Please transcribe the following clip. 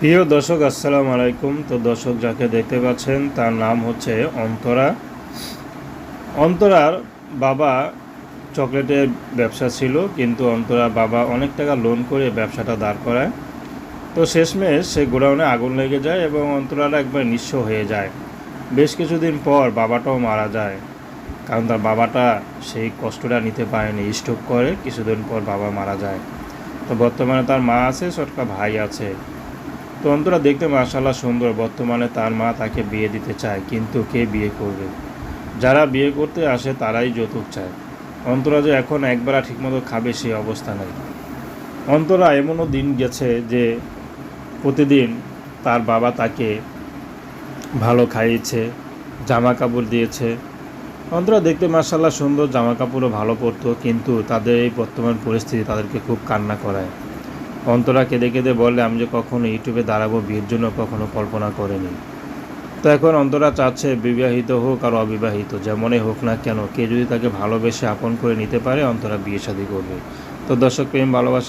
প্রিয় দর্শক, আসসালামু আলাইকুম। তো দর্শক, যাকে দেখতে পাচ্ছেন তার নাম হচ্ছে অন্তরা। অন্তরার বাবা চকলেটের ব্যবসা ছিল, কিন্তু অন্তরার বাবা অনেক টাকা লোন করে ব্যবসাটা দাঁড় করায়। তো শেষমেশ সে গোডাউনে আগুন লেগে যায় এবং অন্তরার একবার নিঃস্ব হয়ে যায়। বেশ কিছুদিন পর বাবাটাও মারা যায়, কারণ তার বাবাটা সেই কষ্টটা নিতে পারেনি, স্ট্রোক করে কিছুদিন পর বাবা মারা যায়। তো বর্তমানে তার মা আছে, ছোটকা ভাই আছে। তো অন্তরা দেখতে মাশাআল্লাহ সুন্দর। বর্তমানে তার মা তাকে বিয়ে দিতে চায়, কিন্তু কে বিয়ে করবে? যারা বিয়ে করতে আসে তারাই যৌতুক চায়। অন্তরা যে এখন একবেলা ঠিকমতো খাবে সেই অবস্থা নেই। অন্তরা এমনও দিন গেছে যে প্রতিদিন তার বাবা তাকে ভালো খাইয়েছে, জামা কাপড় দিয়েছে। অন্তরা দেখতে মাশাআল্লাহ সুন্দর, জামা কাপড়ও ভালো পরতো, কিন্তু তাদের এই বর্তমান পরিস্থিতি তাদেরকে খুব কান্না করায়। অন্তরা কেঁদে কেঁদে বলে, আমি যে কখনো ইউটিউবে দাঁড়াবো বিয়ের জন্য কখনো কল্পনা করিনি। তো এখন অন্তরা চাচ্ছে বিবাহিত হোক আর অবিবাহিত, যেমনই হোক না কেন, কে যদি তাকে ভালোবেসে আপন করে নিতে পারে অন্তরা বিয়ে শাদী করবে। তো দর্শক, প্রেম ভালোবাসা